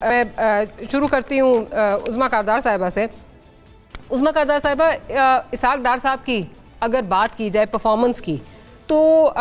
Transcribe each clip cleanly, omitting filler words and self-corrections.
मैं शुरू करती हूँ उज़्मा कारदार साहिबा से। उज़्मा कारदार साहिबा, इसहाक डार साहब की अगर बात की जाए परफॉर्मेंस की, तो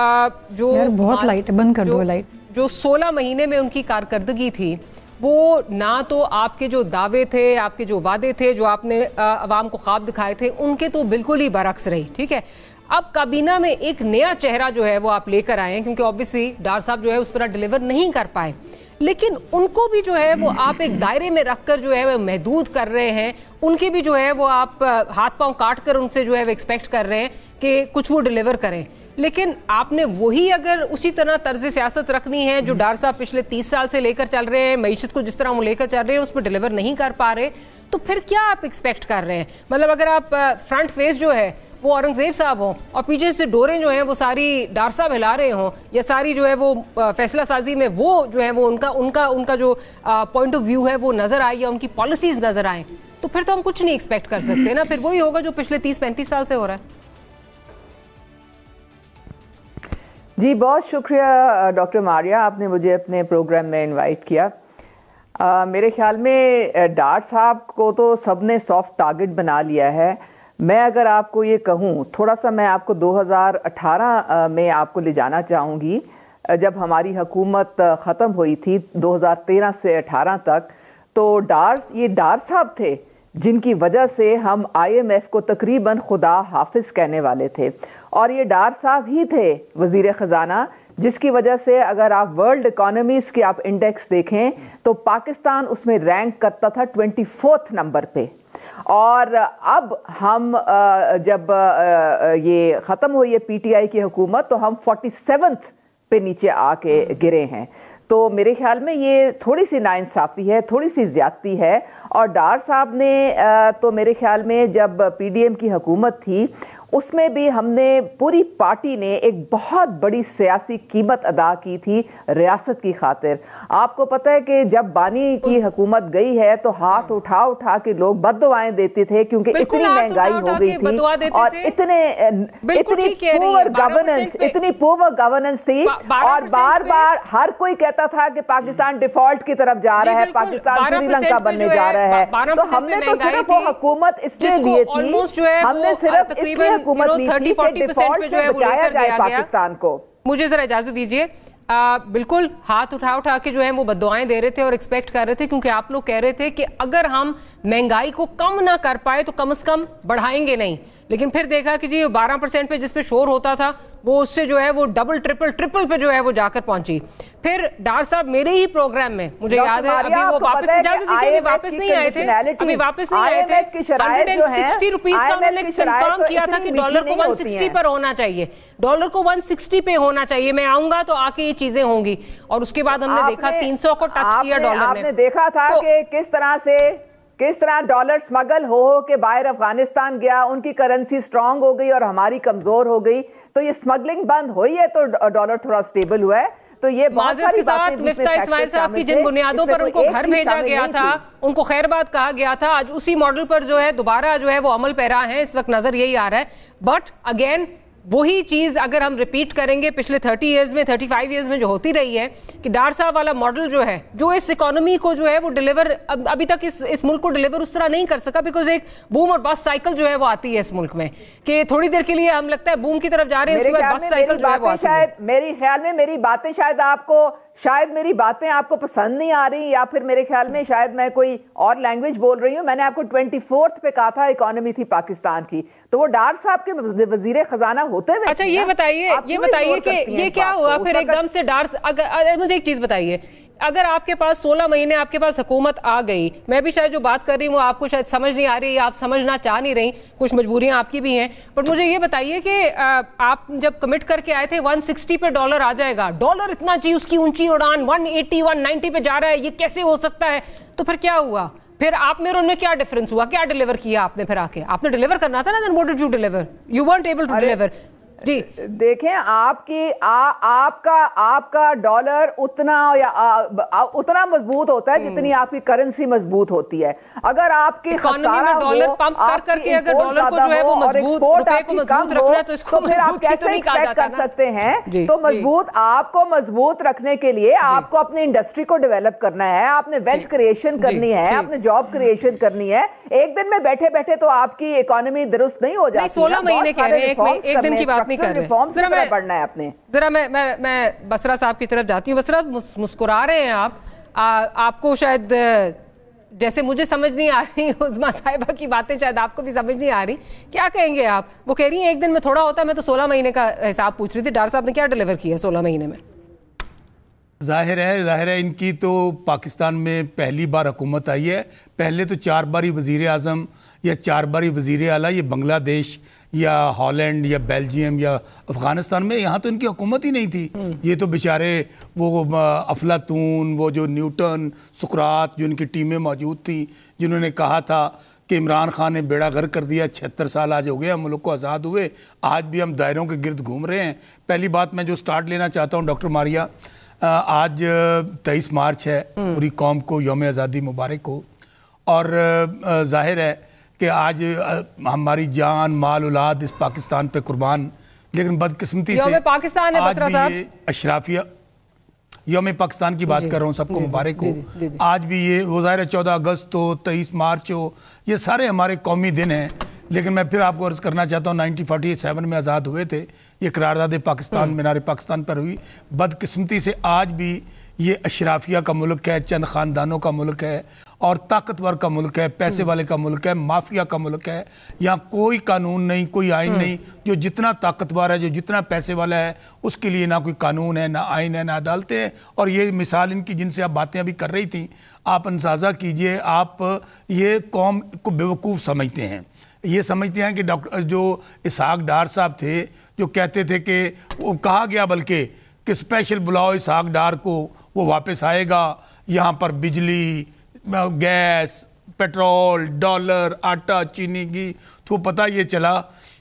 जो बहुत लाइट बंद कर दो लाइट, जो 16 महीने में उनकी कारकर्दगी थी, वो ना तो आपके जो दावे थे, आपके जो वादे थे, जो आपने अवाम को ख्वाब दिखाए थे, उनके तो बिल्कुल ही बरक्स रही। ठीक है, अब काबीना में एक नया चेहरा जो है वो आप लेकर आए हैं, क्योंकि ऑब्वियसली डार साहब जो है उस तरह डिलीवर नहीं कर पाए, लेकिन उनको भी जो है वो आप एक दायरे में रखकर जो है वो महदूद कर रहे हैं। उनके भी जो है वो आप हाथ पांव काट कर उनसे जो है वो एक्सपेक्ट कर रहे हैं कि कुछ वो डिलीवर करें। लेकिन आपने वही अगर उसी तरह तर्ज सियासत रखनी है जो डार साहब पिछले 30 साल से लेकर चल रहे हैं, मईशत को जिस तरह वो लेकर चल रहे हैं उस पर डिलीवर नहीं कर पा रहे, तो फिर क्या आप एक्सपेक्ट कर रहे हैं? मतलब अगर आप फ्रंट फेस जो है वो औरंगजेब साहब हों और पीछे से डोरें जो हैं वो सारी डार साहब हिला रहे हों, या सारी जो है वो फैसला साजी में वो जो है वो उनका जो पॉइंट ऑफ व्यू है वो नजर आए या उनकी पॉलिसीज नजर आए, तो फिर तो हम कुछ नहीं एक्सपेक्ट कर सकते ना। फिर वही होगा जो पिछले 30-35 साल से हो रहा है। जी, बहुत शुक्रिया डॉक्टर मारिया, आपने मुझे अपने प्रोग्राम में इनवाइट किया। मेरे ख्याल में डार साहब को तो सबने सॉफ्ट टारगेट बना लिया है। मैं अगर आपको ये कहूँ, थोड़ा सा मैं आपको 2018 में आपको ले जाना चाहूँगी, जब हमारी हुकूमत ख़त्म हुई थी 2013 से 18 तक, तो ये डार साहब थे जिनकी वजह से हम IMF को तकरीबन खुदा हाफिज कहने वाले थे, और ये डार साहब ही थे वज़ीर ख़जाना जिसकी वजह से अगर आप वर्ल्ड इकोनॉमीज़ के आप इंडेक्स देखें तो पाकिस्तान उसमें रैंक करता था 24th नंबर पे। और अब हम जब ये ख़त्म हुई है PTI की हुकूमत, तो हम 47th पे नीचे आके गिरे हैं। तो मेरे ख्याल में ये थोड़ी सी नाइंसाफ़ी है, थोड़ी सी ज़्यादती है। और डार साहब ने तो मेरे ख्याल में जब PDM की हुकूमत थी उसमें भी हमने पूरी पार्टी ने एक बहुत बड़ी सियासी कीमत अदा की थी रियासत की खातिर। आपको पता है कि जब बानी की हुकूमत गई है तो हाथ उठा उठा के लोग बद्दुआएं देते थे, क्योंकि इतनी महंगाई हो गई थी और इतनी पुअर गवर्नेंस थी, और बार बार हर कोई कहता था कि पाकिस्तान डिफॉल्ट की तरफ जा रहा है, पाकिस्तान श्रीलंका बनने जा रहा है। तो हमने तो सिर्फ वो हुकूमत इसलिए दी थी, हमने सिर्फ इसलिए हुकूमत दी थी कि डिफॉल्ट से बचाया जाए पाकिस्तान को। मुझे जरा इजाजत दीजिए। बिल्कुल हाथ उठा के जो है वो बद्दुआएं दे रहे थे और एक्सपेक्ट कर रहे थे, क्योंकि आप लोग कह रहे थे कि अगर हम महंगाई को कम ना कर पाए तो कम से कम बढ़ाएंगे नहीं। लेकिन फिर देखा कि जी 12% पे जिस पे शोर होता था वो उससे जो है वो डबल ट्रिपल पे जो है वो जाकर पहुंची। फिर डार साहब मेरे ही प्रोग्राम में, मुझे याद है, अभी वो वापस इजाजत दीजिए, वापस नहीं आए थे, अभी वापस नहीं आए थे। 160 रुपीज का उन्होंने कंफर्म किया था कि डॉलर को 160 पर होना चाहिए, डॉलर को 160 पे होना चाहिए, मैं आऊंगा तो आके ये चीजें होंगी। और उसके बाद हमने देखा 300 को टच किया डॉलर ने। आपने देखा था कि किस तरह डॉलर स्मगल हो के बाहर अफगानिस्तान गया, उनकी करेंसी स्ट्रांग हो गई और हमारी कमजोर हो गई। तो ये स्मगलिंग बंद हुई है तो डॉलर थोड़ा स्टेबल हुआ है। तो ये बहुत सारी बातें मिफ्ता इस्माइल साहब की जिन बुनियादों पर उनको घर भेजा गया था, उनको खैरबाद कहा गया था, आज उसी मॉडल पर जो है दोबारा जो है वो अमल पैरा है, इस वक्त नजर यही आ रहा है। बट अगेन वही चीज अगर हम रिपीट करेंगे पिछले 30 इयर्स में, 35 इयर्स में जो होती रही है कि डार साहब वाला मॉडल जो है, जो इस इकोनॉमी को जो है वो डिलीवर अभी तक इस मुल्क को डिलीवर उस तरह नहीं कर सका, बिकॉज एक बूम और बस्ट साइकिल जो है वो आती है इस मुल्क में कि थोड़ी देर के लिए हम लगता है बूम की तरफ जा रहे हैं, उसके बाद बस्ट साइकिल जो है वो आती है। मेरे ख्याल में मेरी बातें शायद मेरी बातें आपको पसंद नहीं आ रही, या फिर मेरे ख्याल में शायद मैं कोई और लैंग्वेज बोल रही हूँ। मैंने आपको 24th पे कहा था इकोनॉमी थी पाकिस्तान की, तो वो डार साहब के वजीर खजाना होते हुए। अच्छा, ये बताइए कि ये क्या हुआ फिर एकदम से मुझे एक चीज बताइए, अगर आपके पास 16 महीने आपके पास हुकूमत आ गई, मैं भी शायद जो बात कर रही हूँ आपको शायद समझ नहीं आ रही, आप समझना चाह नहीं रही, कुछ मजबूरियां आपकी भी हैं, बट मुझे ये बताइए कि आप जब कमिट करके आए थे 160 पे डॉलर आ जाएगा, डॉलर इतना चाहिए, उसकी ऊंची उड़ान 180 190 पे जा रहा है, ये कैसे हो सकता है? तो फिर क्या हुआ? फिर आप में और उनमें क्या डिफरेंस हुआ? क्या डिलीवर किया आपने? फिर आके आपने डिलीवर करना था ना, then what did you deliver? You weren't able to deliver। جی دیکھیں آپ کا ڈالر اتنا مضبوط ہوتا ہے جتنی آپ کی کرنسی مضبوط ہوتی ہے. اگر آپ کی اکانومی میں ڈالر پمپ کر کے اگر ڈالر کو جو ہے وہ مضبوط، روپے کو مضبوط رکھنا ہے تو اس کو مضبوط تو نہیں کہا جاتا کر سکتے ہیں. تو آپ کو مضبوط رکھنے کے لیے آپ کو اپنی انڈسٹری کو ڈیولپ کرنا ہے, آپ نے ویلتھ کریشن کرنی ہے, آپ نے جاب کریشن کرنی ہے. ایک دن میں بیٹھے بیٹھے تو آپ کی اکانومی درست نہیں ہو جاتی. 16 مہینے کہہ رہے ہیں, ایک دن کی بات نہیں کر رہے. پڑھنا ہے آپ نے. ذرا میں بسرا صاحب کی طرف جاتی ہوں. بسرا, مسکرا رہے ہیں آپ کو شاید جیسے مجھے سمجھ نہیں آ رہی, عظمیٰ صاحبہ کی باتیں شاید آپ کو بھی سمجھ نہیں آ رہی. کیا کہیں گے آپ؟ وہ کہہ رہی ہیں ایک دن میں تھوڑا ہوتا ہے, میں تو 16 مہینے کا حساب پوچھ رہی تھی. ڈاکٹر صاحب نے کیا ڈیلیور کیا 16 مہینے میں؟ ظاہر ہے ان کی تو پاکستان میں پہلی بار حکومت آئی ہے. پہلے تو 4 باری وزیر اعظم یا 4 باری وزیر اعلیٰ یہ بنگلہ دیش یا ہالینڈ یا بیلجیم یا افغانستان میں, یہاں تو ان کی حکومت ہی نہیں تھی. یہ تو بیچارے وہ افلاطون, وہ جو نیوٹن, سقراط, جو ان کی ٹیمیں موجود تھیں جنہوں نے کہا تھا کہ عمران خان نے بیڑا غرق کر دیا, 76 سال آج ہو گئے ہم ملک کو آزاد ہوئے, آج بھی ہم دائروں کے گرد گھوم رہے ہیں. پہلی بات میں جو سٹارٹ لینا چاہتا ہوں ڈاکٹر ماریہ, آج 23 مارچ ہے, پوری قوم کو یوم آزادی مبارک ہو. اور ظاہر ہے کہ آج ہماری جان مال اولاد اس پاکستان پہ قربان, لیکن بدقسمتی سے یوم پاکستان ہے آج بھی یہ اشرافیہ, یوم پاکستان کی بات کر رہا ہوں, سب کو مبارک ہو. آج بھی یہ وہ ظاہر ہے 14 اگست ہو, 23 مارچ ہو, یہ سارے ہمارے قومی دن ہیں. لیکن میں پھر آپ کو عرض کرنا چاہتا ہوں 1947 میں آزاد ہوئے تھے, یہ قرارداد پاکستان مینار پاکستان پر ہوئی. بدقسمتی سے آج بھی یہ اشرافیہ کا ملک ہے, چند خاندانوں کا ملک ہے, اور طاقتور کا ملک ہے, پیسے والے کا ملک ہے, مافیا کا ملک ہے. یہاں کوئی قانون نہیں, کوئی آئین نہیں. جو جتنا طاقتور ہے, جو جتنا پیسے والا ہے, اس کے لیے نہ کوئی قانون ہے, نہ آئین ہے, نہ عدالتیں ہیں. اور یہ مثال ان کی جن سے آپ باتیں ابھی کر رہی تھیں, آپ اندازہ کیجئے, آپ یہ قوم کو بیوقوف سمجھتے ہیں. یہ سمجھتے ہیں کہ ڈاکٹر جو اسحاق ڈار صاحب تھے, جو کہتے تھے کہ وہ کہا گیا بلکہ کہ اسپیشل بلاؤ اسحاق ڈار کو, وہ واپس آئے گا, یہاں پر بجلی, گیس, پیٹرول, ڈالر, آٹا, چینی کی. تو پتہ یہ چلا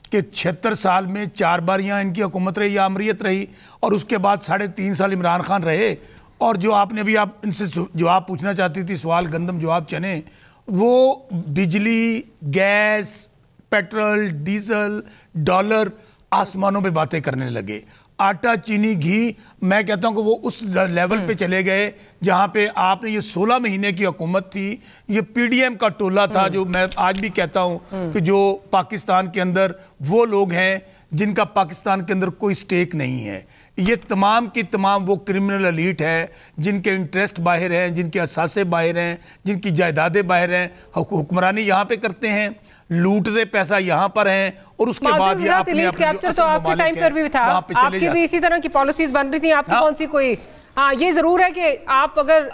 کہ 76 سال میں 4 بار یہاں ان کی حکومت رہی یا امریت رہی, اور اس کے بعد 3.5 سال عمران خان رہے. اور جو آپ نے بھی آپ ان سے جواب پوچھنا چاہتی تھی, سوال گندم جواب چنے, وہ بجلی, گیس, پیٹرول, ڈیزل, ڈالر, آسمانوں پہ باتیں کرنے لگے. آٹا, چینی, گھی, میں کہتا ہوں کہ وہ اس لیول پہ چلے گئے جہاں پہ آپ نے یہ 16 مہینے کی حکومت تھی, یہ پی ڈی ایم کا ٹولہ تھا. جو میں آج بھی کہتا ہوں کہ جو پاکستان کے اندر وہ لوگ ہیں جن کا پاکستان کے اندر کوئی سٹیک نہیں ہے, یہ تمام کی تمام وہ کرمنل ایلیٹ ہے جن کے انٹرسٹ باہر ہیں, جن کے اثاثے باہر ہیں, جن کی جائیدادیں باہر ہیں, حکمرانی یہاں پہ کرتے ہیں, لوٹتے پیسہ یہاں پر ہیں, اور اس کے بعد یہ اپنے کیپچر تو آپ کے ٹائم پر بھی تھا, آپ کی بھی اسی طرح کی پالیسیز بن رہی تھیں, آپ کی کون سی کوئی؟ ہاں یہ ضرور ہے کہ آپ اگر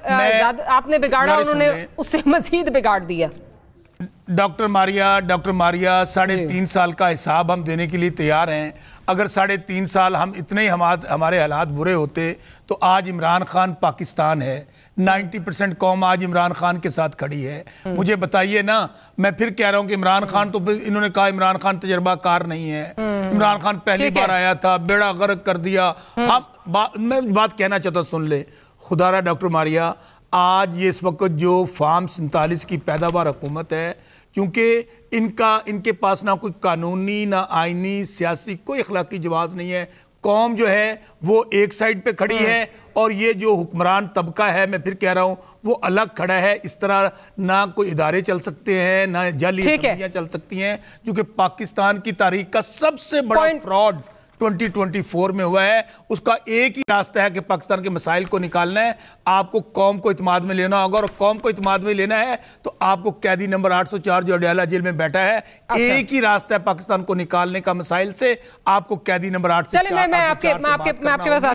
آپ نے بگاڑا, انہوں نے اس سے مزید بگاڑ دیا. ڈاکٹر ماریہ 3.5 سال کا حساب ہم دینے کے لیے تیار ہیں. اگر 3.5 سال ہم اتنے ہمارے حالات برے ہوتے تو آج عمران خان پاکستان ہے, 90% قوم آج عمران خان کے ساتھ کھڑی ہے. مجھے بتائیے نا, میں پھر کہہ رہا ہوں کہ عمران خان تو انہوں نے کہا عمران خان تجربہ کار نہیں ہے, عمران خان پہلی بار آیا تھا, بیڑا غرق کر دیا. میں بات کہنا چاہتا ہوں, سن لے خدا را ڈاکٹر ماریہ, آج یہ اس وقت جو فارم 47 کی پیداوار حکومت ہے, کیونکہ ان کے پاس نہ کوئی قانونی, نہ آئینی, سیاسی کوئی اخلاقی جواز نہیں ہے. قوم جو ہے وہ ایک سائڈ پہ کھڑی ہے, اور یہ جو حکمران طبقہ ہے, میں پھر کہہ رہا ہوں, وہ الگ کھڑا ہے. اس طرح نہ کوئی ادارے چل سکتے ہیں, نہ جعلی اسمبلیاں چل سکتی ہیں, جو کہ پاکستان کی تاریخ کا سب سے بڑا فراڈ 2024 میں ہوا ہے. اس کا ایک ہی راستہ ہے کہ پاکستان کے مسائل کو نکالنا ہے. آپ کو قوم کو اعتماد میں لینا ہوگا, اور قوم کو اعتماد میں لینا ہے تو آپ کو قیدی نمبر 804 جو اڈیالہ جیل میں بیٹھا ہے, ایک ہی راستہ ہے پاکستان کو نکالنے کا مسائل سے. آپ کو قیدی نمبر 804 میں آپ کے پاس